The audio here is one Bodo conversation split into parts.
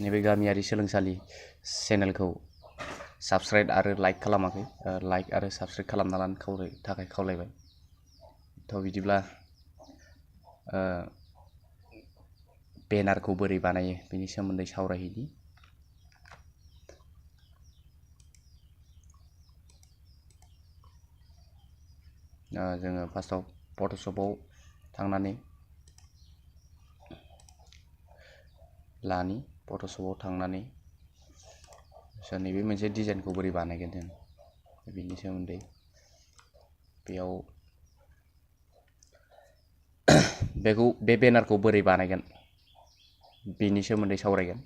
नैबे गामियारि सोलोंसालि चेनेलखौ साबस्क्राइब आरो लाइक खालामाखै लाइक आरो साबस्क्राइब खालामना लानो थाखाय खावलायबाय। थ' बिदिब्ला बेनारखौ बोरै बानायो बेनि सोमोन्दै सावरायहैनि। जोङो फार्स्टआव फट'शपआव थांनानै फट'शपआव थांनानै नैबे मोनसे डिजाइनखौ बोरै बानायगोन जों बेनि सोमोन्दै बेयाव बे बेनारखौ बोरै बानायगोन बेनि सोमोन्दै सावरायगोन।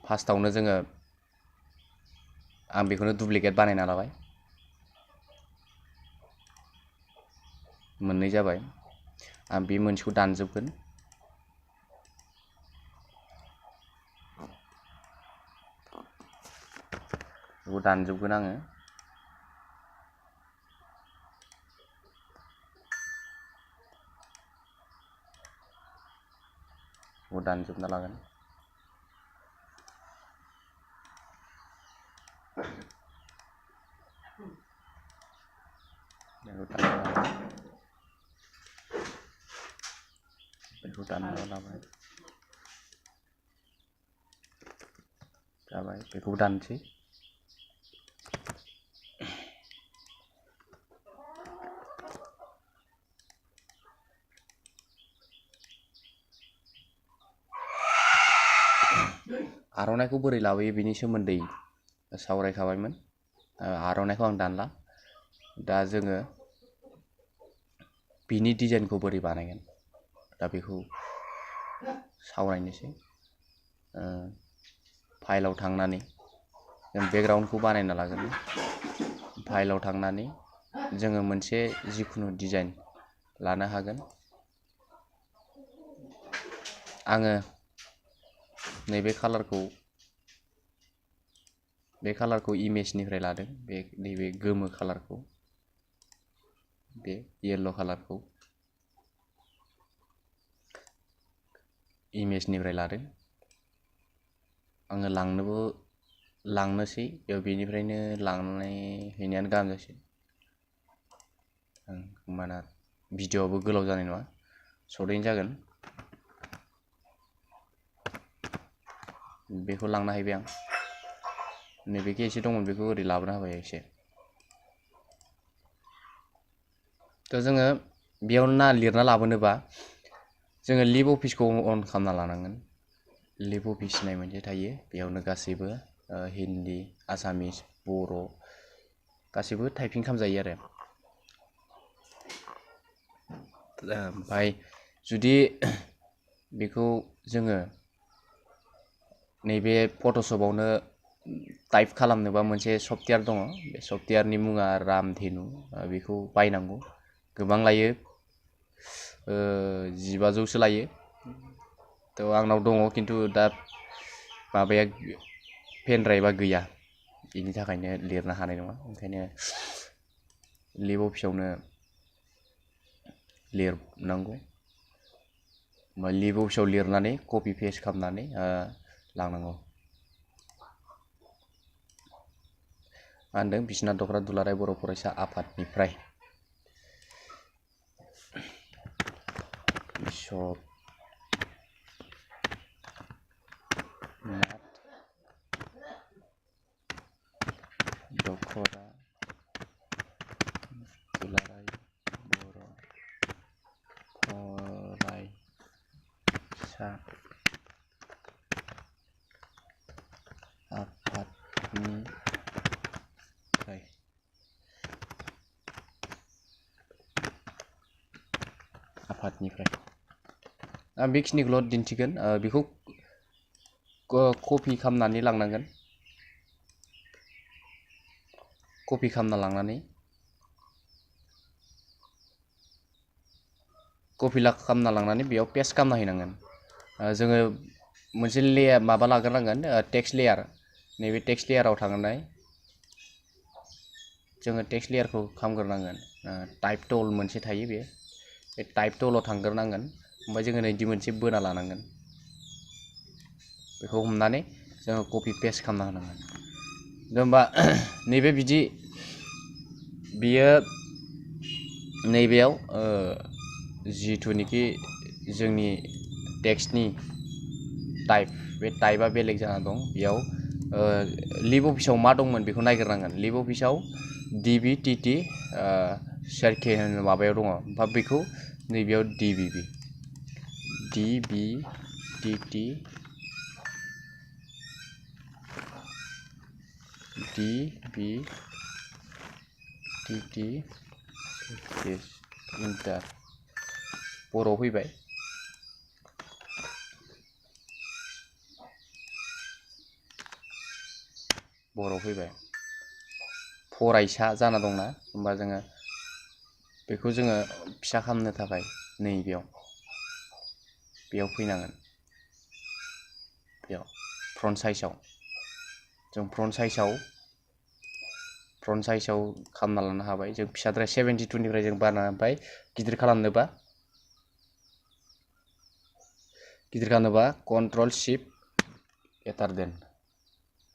फार्स्टआवनो जोङो आं बेखौनो डुप्लिकेट बानायना लाबाय। मोननै जाबाय। आं बे मोनसेखौ दानजोबगोन। बेखौ दानजोबगोन आङो। बेखौ दानजोबना लागोन। बेखौ दानना लाबाय। जाबाय, बेखौ दानसै। आर'नाइखौ बोरै लाबोयो बेनि सोमोन्दै सावरायखाबायमोन। आर'नाइखौ आं दानला। दा जोङो बिनि डिजाइनखौ बोरै बानायगोन दा बेखौ सावरायनोसै। फाइलाव थांनानै जों बेकग्राउन्डखौ बानायना लागोन। फाइलाव थांनानै जोङो मोनसे जिखुनु डिजाइन लानो हागोन। आङो नैबे कालारखौ इमेजनिफ्राय लादों। नैबे गोमो कालारखौ, बे येल्ल' कालारखौ इमेजनिफ्राय लादों। आङो लांनोसै बेनिफ्रायनो लांनानै हैनायानो गाहाम जासिगोन। होमबाना भिडिअ'आबो गोलाव जानाय नङा, सर्टैनो जागोन। बेखौ लांना हैबाय आं। नैबेखि एसे दंमोन, बेखौ ओरै लाबोना होबाय एसे। थ' जोङो बेयाव लिरना लाबोनोबा जोङो लिभ अफिसखौ अन खालामना लानांगोन। लिभ अफिस होननाय मोनसे थायो, बेयावनो गासैबो हिन्दी, आसामिस, बर' गासैबो टाइपिं खालामजायो आरो। ओमफ्राय जुदि बेखौ जोङो नैबे फट'शपआवनो टाइप खालामनोबा मोनसे सफ्टवेयार दङ। बे सफ्टवेयारनि मुङा रामधेनु। बेखौ बायनांगौ, गोबां लायो, 1500सो लायो। थ' आंनाव दङ, खिन्थु दा माबाया पेन ड्राइभआ गैया, बेनि थाखायनो लिरनो हानाय नङा। ओंखायनो लिभ अफिसावनो लिरनांगौ। लिभ अफिसाव लिरनानै कपि पेस्ट खालामनानै लांनांगौ। मा होनदों? बिस्वनाथ दख्रा दुलाराय बर' फरायसा आफादनिफ्राय दख्रा दुलाराय बर' फरायसा आफादनिफ्राय आं बेखिनिखौल' दिन्थिगोन। बेखौ कपि खालामनानै लांनांगोन। कपि खालामना लांनानै बेयाव पेस्ट खालामना हैनांगोन। जोङो मोनसे माबा लाग्रोनांगोन, टेक्स्ट लेयार। नैबे टेक्स्ट लेयाराव थांनानै जोङो टेक्स्ट लेयारखौ खालामग्रोनांगोन। टाइप टुल मोनसे थायो, बे बे टाइप टुल थांग्रोनांगोन ओमफ्राय जोङो नैदि मोनसे बोना लानांगोन बेखौ हमनानै जोङो कपि पेस्ट खालामना होनांगोन होमबा नैबे बिदि बियो नैबेयाव जिथुनिखि जोंनि टेक्स्टनि टाइप बे टाइपआ बेलेग जाना दं बेयाव लिब अफिसाव मा दंमोन बेखौ नायग्रोनांगोन लिब अफिसाव DBTT शेरके होनो माबायाव दङ ओमफ्राय बेखौ नैबेयाव DBTT इन्टार बर'आव फैबाय फरायसा जाना दंना होमबा जोङो बेखौ जोङो फिसा खालामनो थाखाय नैबेयाव फैनांगोन बेयाव फ्रन्ट साइजआव जों फ्रन्ट साइजआव खालामना लानो हाबाय जों फिसाद्राय 72 निफ्राय जों बारनानै ओमफ्राय गिदिर खालामनोबा कन्ट्रल शिफ्ट एटार देन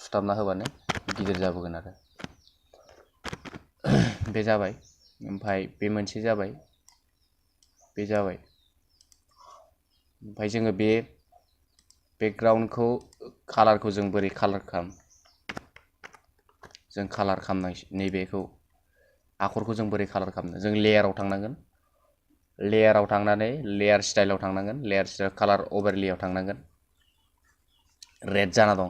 थुथाबना होबानो गिदिर जाबोगोन आरो बे जाबाय ओमफ्राय बे मोनसे जाबाय बे जाबाय ओमफ्राय जोङो बे बेकग्राउन्डखौ कालारखौ जों बोरै कालार खालामनाय नैबेखौ आखरखौ जों बोरै कालार खालामनो जों लेयाराव थांनांगोन लेयाराव थांनानै लेयार स्टाइलाव थांनांगोन लेयार स्टाइल कालार ओभारलेआव थांनांगोन रेड जाना दं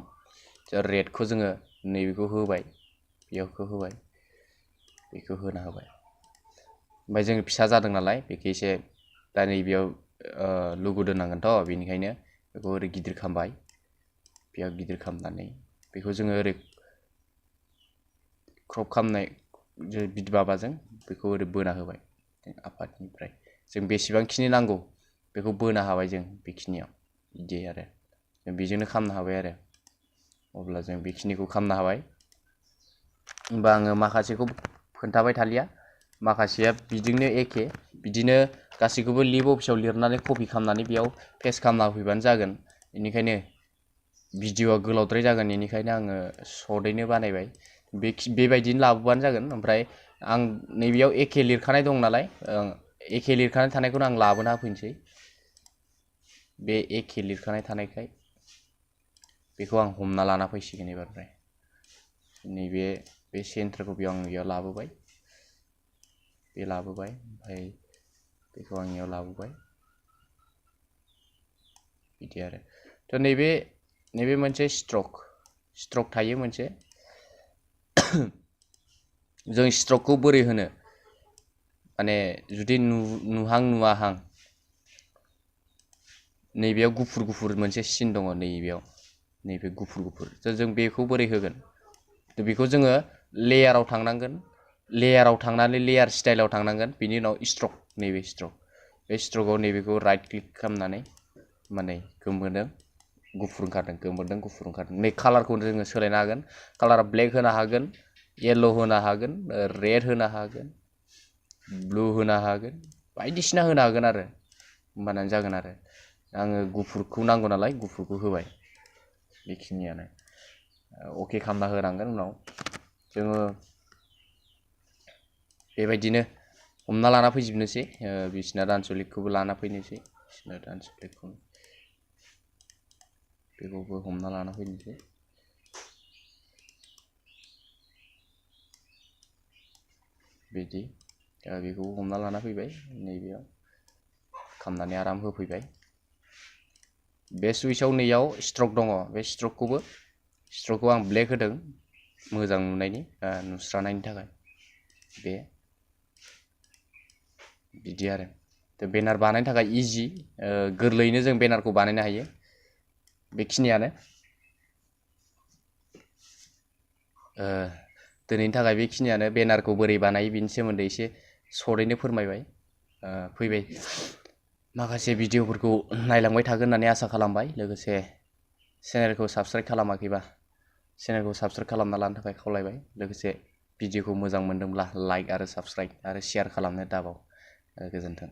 रेडखौ जोङो नैबेखौ होबाय बेयावखौ होबाय बेखौ होना होबाय ओमफ्राय जों फिसा जादों नालाय बेखौ एसे दा नैबेयाव लुगु दोननांगोनथ' बेनिखायनो बेखौ ओरै गिदिर खालामबाय बेयाव गिदिर खालामनानै बेखौ जोङो ओरै क्रप खालामनाय बिदि माबाजों बेखौ ओरै बोना होबाय आफादनिफ्राय जों बेसेबांखिनि नांगौ बेखौ बोना हाबाय जों बेखिनियाव बिदि आरो जों बेजोंनो खालामनो हाबाय आरो अब्ला जों बेखिनिखौ खालामनो हाबाय होमबा आङो माखासेखौ खोन्थाबाय थालिया माखासेया बिदिनो एखे बिदिनो गासैखौबो लिब अफिसाव लिरनानै कपि खालामनानै बेयाव पेस्ट खालामना होफैबानो जागोन बेनिखायनो भिडिअआ गोलावद्राय जागोन बेनिखायनो आङो सर्टैनो बानायबाय बेबायदिनो लाबोबानो जागोन ओमफ्राय आं नैबेयाव एखे लिरखानाय दं नालाय एखे लिरखानाय थानायखौनो आं लाबोना होफैनोसै बे एखे लिरखानाय थानायखाय बेखौ आं हमना लाना फैसिगोन एबारनिफ्राय नैबे सेन्टारखौ आं बेयाव लाबोबाय ओमफ्राय बेखौ आं बेयाव लाबोबाय बिदि आरो थ' नैबे मोनसे स्ट्रक थायो मोनसे जों स्ट्रकखौ बोरै होनो माने जुदि नुहां नुवाहां नैबेयाव गुफुर मोनसे सिन दङ नैबेयाव नैबे गुफुर जों बेखौ बोरै होगोन बेखौ जोङो लेयाराव थांनांगोन लेयाराव थांनानै लेयार स्टाइलाव थांनांगोन बिनि उनाव स्ट्रक नैबे स्ट्रक बे स्ट्रकआव नैबेखौ राइट क्लिक खालामनानै माने गोमोरदों गुफुर ओंखारदों नै कालारखौ जोङो सोलायनो हागोन कालारा ब्लेक होनो हागोन येल्ल' होनो हागोन रेड होनो हागोन ब्लु होनो हागोन बायदिसिना होनो हागोन आरो होमबानो जागोन आरो आङो गुफुरखौ नांगौ नालाय गुफुरखौ होबाय बेखिनियानो अके खालामना होनांगोन उनाव जोङो बेबायदिनो हमना लाना फैजोबनोसै बिसनाथ आनसलिकखौबो लाना फैनोसै बिसनाथ आनसलिकखौ बेखौबो हमना लाना फैनोसै बिदि बेखौ हमना लाना फैबाय नैबेयाव खालामनानै आराम होफैबाय बे सुइचआव नैयाव स्ट्रक दङ बे स्ट्रकखौ आं ब्लेक होदों मोजां नुनायनि नुस्रानायनि थाखाय बे बिदि आरो बेनार बानायनो थाखाय इजि गोरलैयैनो जों बेनारखौ बानायनो हायो बेखिनियानो दिनैनि थाखाय बेखिनियानो बेनारखौ बोरै बानायो बिनि सोमोन्दै एसे सर्टैनो फोरमायबाय फैबाय माखासे भिडिअफोरखौ नायलांबाय थागोन होननानै आसा खालामबाय लोगोसे चेनेलखौ साबस्क्राइब खालामाखैबा चेनेलखौ साबस्क्राइब खालामना लानो थाखाय खावलायबाय लोगोसे भिडिअखौ मोजां मोनदोंब्ला लाइक आरो साबस्क्राइब आरो शेयार खालामनो दाबाव गोजोन्थों।